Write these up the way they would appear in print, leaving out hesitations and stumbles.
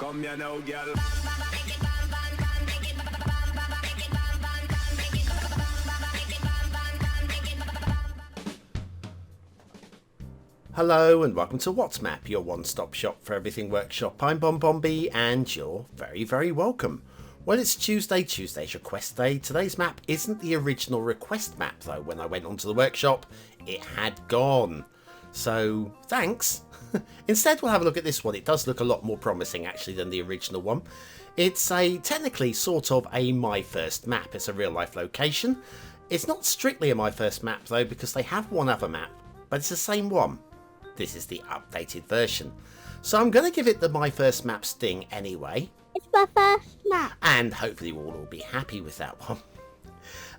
Come here now, girl. Hello and welcome to What's Map, your one-stop shop for everything workshop. I'm BonBonB and you're very, very welcome. Well, it's Tuesday's request day. Today's map isn't the original request map though. When I went onto the workshop, it had gone. So, thanks. Instead, we'll have a look at this one. It does look a lot more promising actually than the original one. It's technically sort of a My First map. It's a real-life location. It's not strictly a My First map though, because they have one other map, but it's the same one. This is the updated version. So I'm going to give it the My First Map sting anyway. It's my first map. And hopefully we'll all be happy with that one.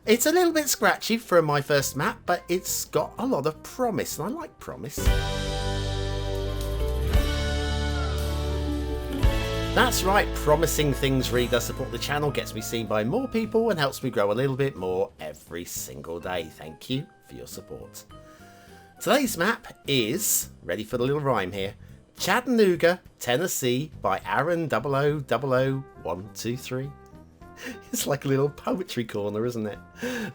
It's a little bit scratchy for a My First Map, but it's got a lot of promise, and I like promise. That's right, promising things really does support the channel, gets me seen by more people, and helps me grow a little bit more every single day. Thank you for your support. Today's map is, ready for the little rhyme here, Chattanooga, Tennessee by Aaron 0000123. It's like a little poetry corner, isn't it?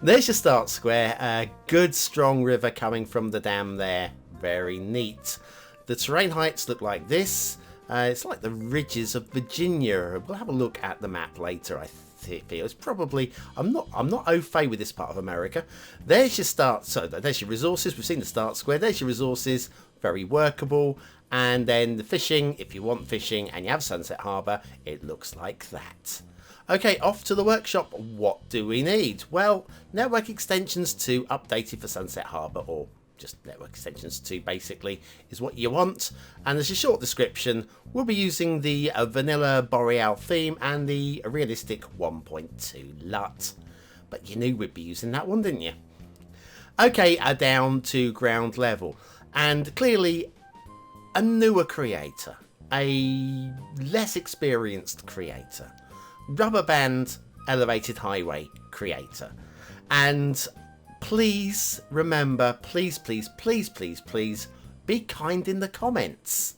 There's your start square. A good strong river coming from the dam there. Very neat. The terrain heights look like this. It's like the ridges of Virginia. We'll have a look at the map later, I feel. It's probably, I'm not au fait with this part of America. There's your start, so there's your resources. We've seen the start square. There's your resources, very workable. And then the fishing, if you want fishing and you have Sunset Harbour, it looks like that. Okay, off to the workshop. What do we need? Well, network extensions 2 updated for Sunset Harbour, or just network extensions 2 basically is what you want. And as a short description, we'll be using the vanilla Boreal theme and the realistic 1.2 LUT. But you knew we'd be using that one, didn't you? Okay, down to ground level, and clearly a newer creator, a less experienced creator, rubber band elevated highway creator. And please remember, please be kind in the comments.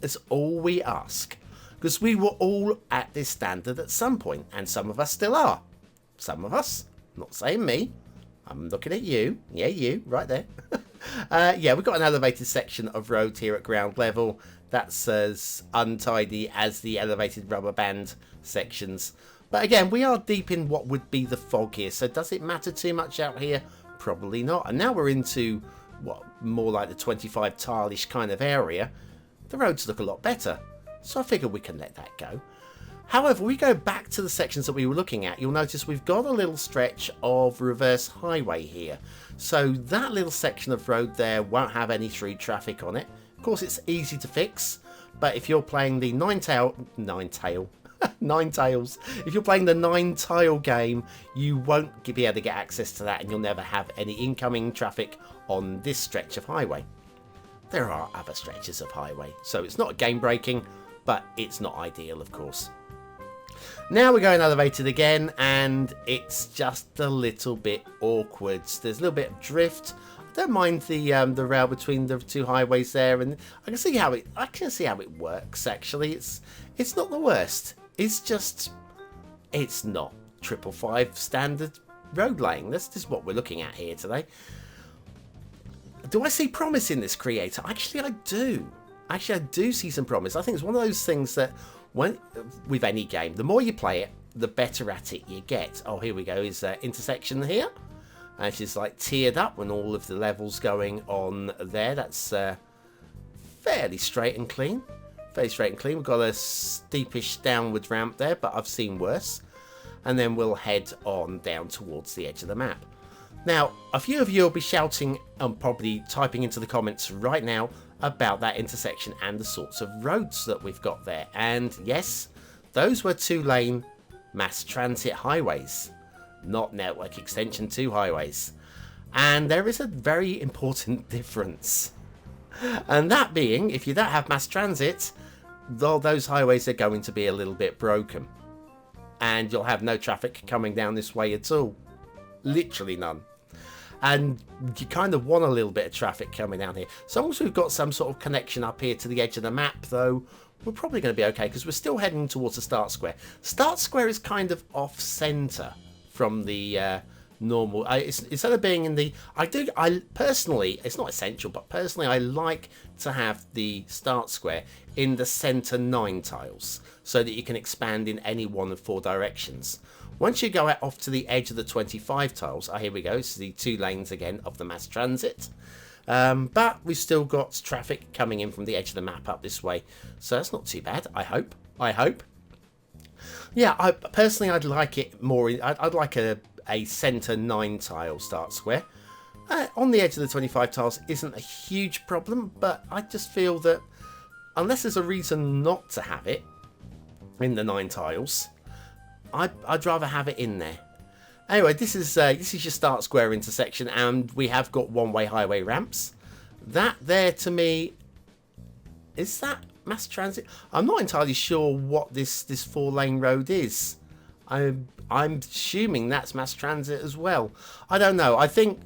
That's all we ask, because we were all at this standard at some point, and some of us still are. Some of us, I'm not saying me, I'm looking at you. Yeah, you right there. Yeah, we've got an elevated section of road here at ground level. That's as untidy as the elevated rubber band sections. But again, we are deep in what would be the fog here, so does it matter too much out here? Probably not. And now we're into what, more like the 25 tile-ish kind of area. The roads look a lot better, so I figure we can let that go. However, we go back to the sections that we were looking at. You'll notice we've got a little stretch of reverse highway here. So that little section of road there won't have any through traffic on it. Of course, it's easy to fix, but if you're playing the Nine Tails. If you're playing the 9-tile game, you won't be able to get access to that, and you'll never have any incoming traffic on this stretch of highway. There are other stretches of highway, so it's not game breaking, but it's not ideal, of course. Now we're going elevated again, and it's just a little bit awkward. There's a little bit of drift. I don't mind the rail between the two highways there, and I can see how it works. Actually, it's not the worst. It's just, it's not 555 standard road laying. This is what we're looking at here today. Do I see promise in this creator? Actually, I do. Actually, I do see some promise. I think it's one of those things that, with any game, the more you play it, the better at it you get. Oh, here we go. Is intersection here, and it's like tiered up when all of the levels going on there. That's fairly straight and clean. We've got a steepish downward ramp there, but I've seen worse. And then we'll head on down towards the edge of the map. Now, a few of you will be shouting and probably typing into the comments right now about that intersection and the sorts of roads that we've got there. And yes, those were 2-lane mass transit highways, not network extension 2 highways. And there is a very important difference. And that being, if you don't have mass transit, those highways are going to be a little bit broken. And you'll have no traffic coming down this way at all. Literally none. and you kind of want a little bit of traffic coming down here. As long as we've got some sort of connection up here to the edge of the map, though, we're probably going to be okay, because we're still heading towards the start square. Start square is kind of off-center from the normal. Instead of being in the... I personally, it's not essential, but personally I like to have the start square in the center 9 tiles, so that you can expand in any one of 4 directions. Once you go out off to the edge of the 25 tiles, here we go, this is the 2 lanes again of the mass transit. But we've still got traffic coming in from the edge of the map up this way, so that's not too bad. I hope. Yeah, I'd like it more. I'd like a center 9 tile start square. On the edge of the 25 tiles isn't a huge problem, but I just feel that unless there's a reason not to have it in the 9 tiles, I'd rather have it in there. Anyway, this is your start square intersection, and we have got one-way highway ramps. That there, to me, is that mass transit? I'm not entirely sure what this 4-lane road is. I'm assuming that's mass transit as well. I don't know. I think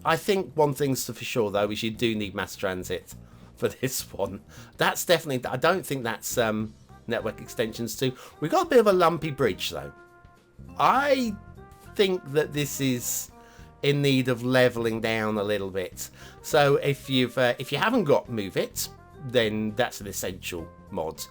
one thing's for sure though is you do need mass transit for this one. That's definitely. I don't think that's network extensions too. We've got a bit of a lumpy bridge though. I think that this is in need of leveling down a little bit. So if you haven't got Move It, then that's an essential mod.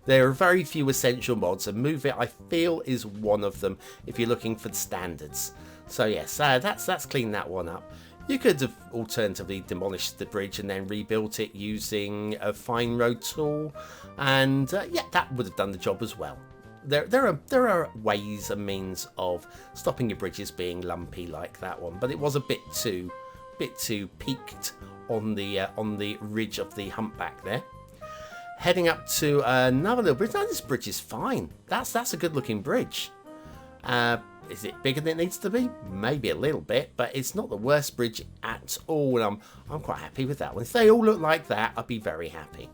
There are very few essential mods, and Move It I feel is one of them if you're looking for the standards. So yes, that's cleaned that one up. You could have alternatively demolished the bridge and then rebuilt it using a fine road tool, and yeah, that would have done the job as well. There are ways and means of stopping your bridges being lumpy like that one, but it was a bit too peaked on the ridge of the humpback there. Heading up to another little bridge. Now this bridge is fine. That's a good looking bridge. Is it bigger than it needs to be? Maybe a little bit, but it's not the worst bridge at all, and I'm quite happy with that one. If they all look like that, I'd be very happy.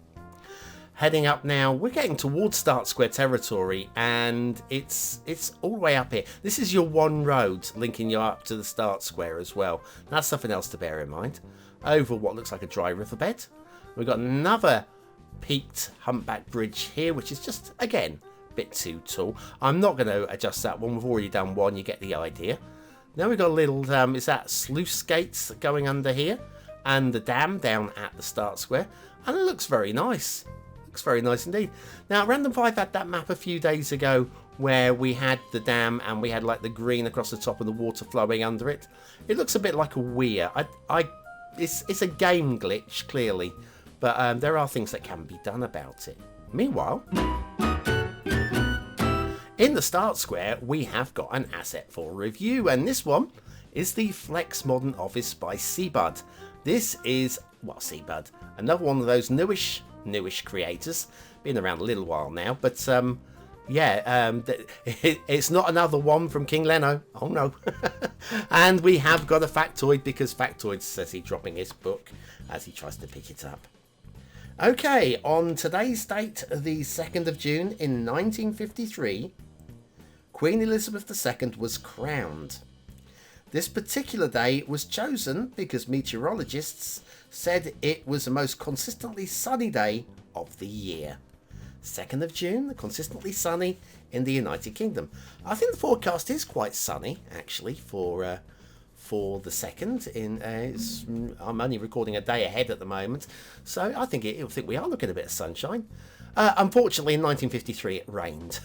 Heading up now, we're getting towards Start Square territory, and it's all the way up here. This is your one road linking you up to the Start Square as well. That's something else to bear in mind. Over what looks like a dry riverbed. We've got another peaked humpback bridge here, which is just, again, a bit too tall. I'm not going to adjust that one. We've already done one. You get the idea. Now we've got a little, is that sluice gates going under here? And the dam down at the Start Square. And it looks very nice. Looks very nice indeed. Now, Random 5 had that map a few days ago where we had the dam and we had like the green across the top and the water flowing under it. It looks a bit like a weir. It's a game glitch, clearly, but there are things that can be done about it. Meanwhile, in the Start Square, we have got an asset for review, and this one is the Flex Modern Office by cbudd. This is, well, cbudd, another one of those newish creators, been around a little while now, but yeah, it's not another one from King Leno. Oh no. And we have got a factoid, because Factoid says he's dropping his book as he tries to pick it up. Okay, on today's date, the 2nd of June in 1953, Queen Elizabeth II was crowned. This particular day was chosen because meteorologists said it was the most consistently sunny day of the year. 2nd of June, consistently sunny in the United Kingdom. I think the forecast is quite sunny, actually, for the 2nd. I'm only recording a day ahead at the moment, so I think we are looking at a bit of sunshine. Unfortunately, in 1953, it rained.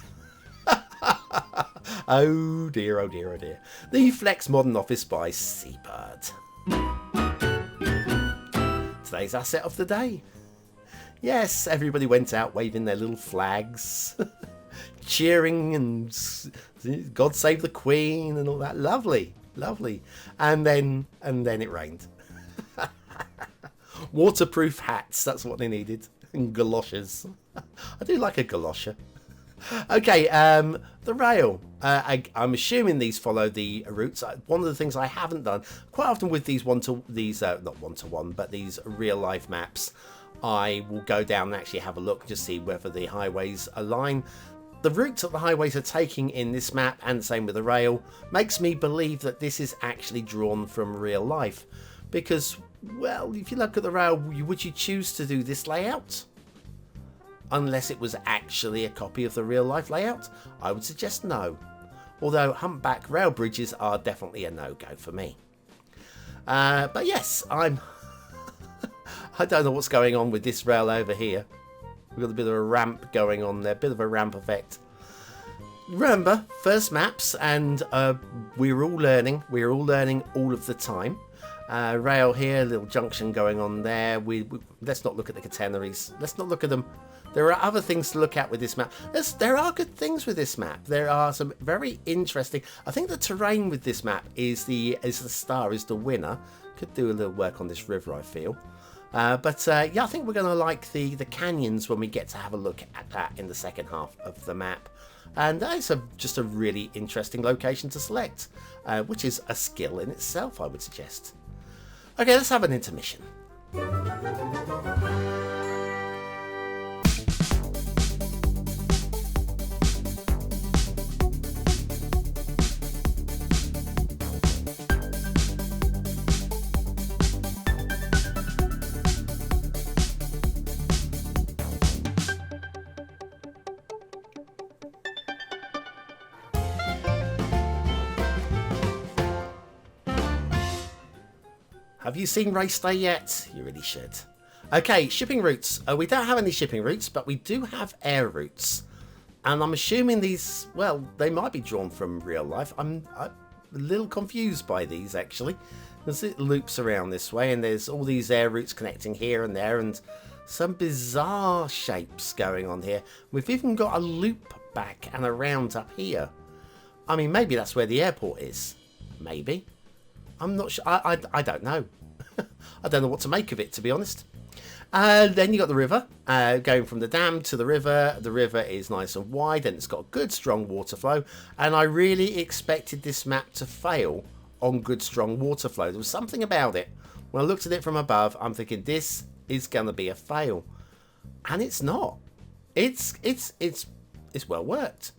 Oh dear, oh dear, oh dear. The Flex Modern Office by cbudd. Today's asset of the day. Yes, everybody went out waving their little flags, cheering and God save the Queen and all that. Lovely, lovely. And then it rained. Waterproof hats, that's what they needed. And galoshes. I do like a galosha. Okay, the rail. I'm assuming these follow the routes. One of the things I haven't done quite often with these not one-to-one, but these real-life maps, I will go down and actually have a look to see whether the highways align. The route that the highways are taking in this map, and the same with the rail, makes me believe that this is actually drawn from real life. because, well, if you look at the rail, would you choose to do this layout? Unless it was actually a copy of the real life layout, I would suggest no. Although humpback rail bridges are definitely a no-go for me. But yes, I don't know what's going on with this rail over here. We've got a bit of a ramp going on there, bit of a ramp effect. Remember, first maps, and we're all learning all of the time. Rail here, little junction going on there. Let's not look at the catenaries. Let's not look at them. There are other things to look at with this map. There are good things with this map. There are some very interesting. I think the terrain with this map is the star, is the winner. Could do a little work on this river, I feel. But yeah, I think we're going to like the canyons when we get to have a look at that in the second half of the map. And it's just a really interesting location to select, which is a skill in itself, I would suggest. Okay, let's have an intermission. Have you seen race day yet? You really should. Okay, shipping routes. We don't have any shipping routes, but we do have air routes. And I'm assuming these, well, they might be drawn from real life. I'm a little confused by these, actually. Because it loops around this way, and there's all these air routes connecting here and there, and some bizarre shapes going on here. We've even got a loop back and around up here. I mean, maybe that's where the airport is. Maybe. I'm not sure. I don't know. I don't know what to make of it, to be honest. Then you got the river, going from the dam to the river. The river is nice and wide, and it's got good, strong water flow. And I really expected this map to fail on good, strong water flow. There was something about it. When I looked at it from above, I'm thinking this is going to be a fail, and it's not. It's well worked.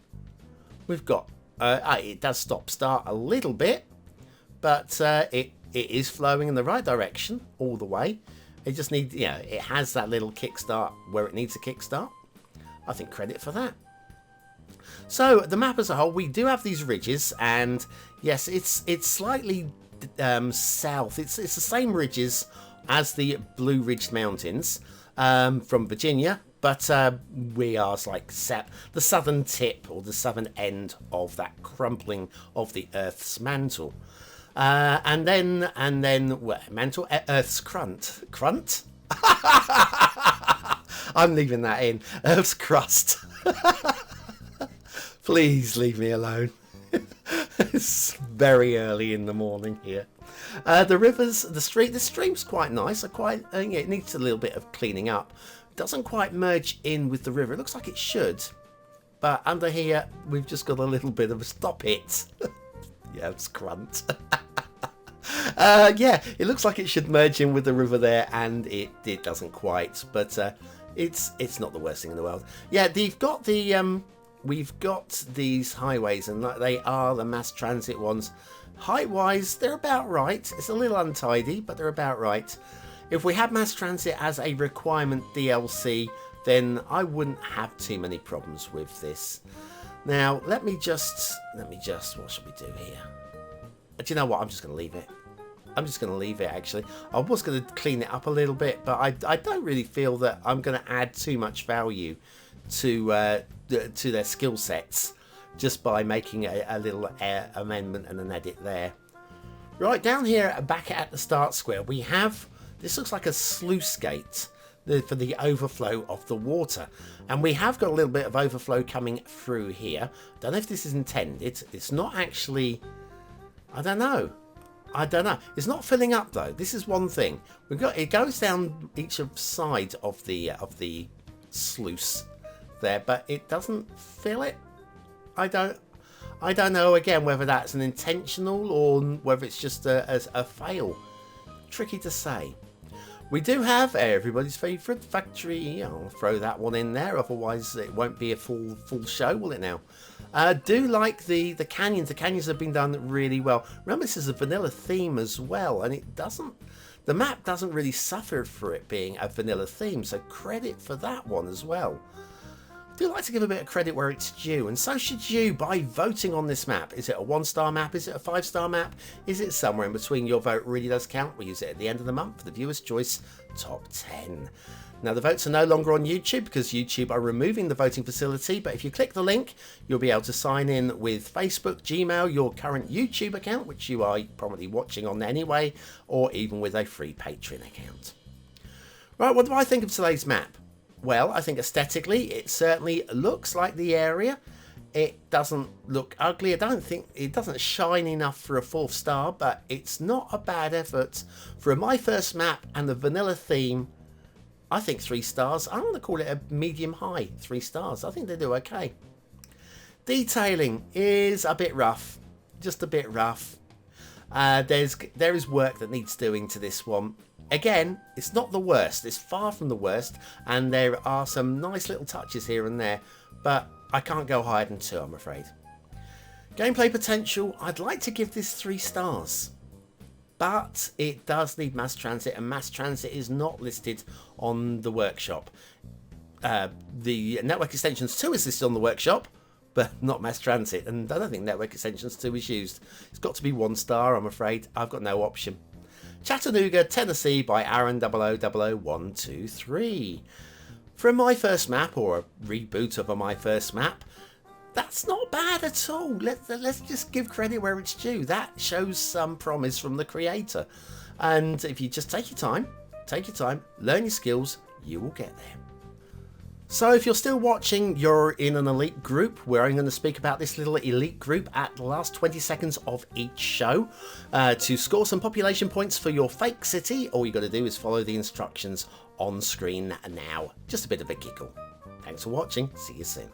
We've got it does stop start a little bit. But it is flowing in the right direction all the way. It just needs, it has that little kickstart where it needs a kickstart. I think credit for that. So the map as a whole, we do have these ridges, and yes, it's slightly south. It's the same ridges as the Blue Ridge Mountains from Virginia, but we are like the southern tip or the southern end of that crumpling of the Earth's mantle. And then mantle, Earth's crunt. I'm leaving that in. Earth's crust. Please leave me alone. It's very early in the morning here. The rivers, the stream's quite nice. It needs a little bit of cleaning up. It doesn't quite merge in with the river. It looks like it should, but under here we've just got a little bit of a stop it. Yeah, it's crunt. Yeah, it looks like it should merge in with the river there, and it doesn't quite, but it's not the worst thing in the world. Yeah, we've got these highways, and they are the mass transit ones. Height-wise, they're about right. It's a little untidy, but they're about right. If we had mass transit as a requirement DLC, then I wouldn't have too many problems with this. Now, let me just, what should we do here? Do you know what? I'm just going to leave it. Actually. I was going to clean it up a little bit, but I don't really feel that I'm going to add too much value to their skill sets just by making a little amendment and an edit there. Right, down here, back at the start square, we have, this looks like a sluice gate for the overflow of the water. And we have got a little bit of overflow coming through here. Don't know if this is intended. It's not actually, I don't know. It's not filling up though. This is one thing. It goes down each side of the sluice there, but it doesn't fill it. I don't know again whether that's an intentional or whether it's just a fail. Tricky to say. We do have everybody's favourite factory. I'll throw that one in there, otherwise it won't be a full show, will it now? Do like the canyons. The canyons have been done really well. Remember, this is a vanilla theme as well, and the map doesn't really suffer for it being a vanilla theme, so credit for that one as well. I do like to give a bit of credit where it's due, and so should you by voting on this map. Is it a 1-star map? Is it a 5-star map? Is it somewhere in between? Your vote really does count. We use it at the end of the month for the Viewer's Choice Top 10. Now, the votes are no longer on YouTube because YouTube are removing the voting facility, but if you click the link, you'll be able to sign in with Facebook, Gmail, your current YouTube account, which you are probably watching on anyway, or even with a free Patreon account. Right, what do I think of today's map? Well, I think aesthetically, it certainly looks like the area. It doesn't look ugly. I don't think it doesn't shine enough for a 4th star, but it's not a bad effort. For my first map and the vanilla theme, I think 3 stars. I'm going to call it a medium high 3 stars. I think they do okay. Detailing is a bit rough, just a bit rough. There is work that needs doing to this one. Again, it's not the worst. It's far from the worst, and there are some nice little touches here and there, but I can't go higher than 2, I'm afraid. Gameplay potential, I'd like to give this 3 stars. But it does need mass transit, and mass transit is not listed on the workshop. The Network Extensions 2 is listed on the workshop, but not mass transit, and I don't think Network Extensions 2 is used. It's got to be 1 star, I'm afraid. I've got no option. Chattanooga, Tennessee by Aaron 0000123. From my first map, or a reboot of my first map, that's not bad at all. Let's just give credit where it's due. That shows some promise from the creator. And if you just take your time, learn your skills, you will get there. So if you're still watching, you're in an elite group where I'm going to speak about this little elite group at the last 20 seconds of each show. To score some population points for your fake city, all you got to do is follow the instructions on screen now. Just a bit of a giggle. Thanks for watching. See you soon.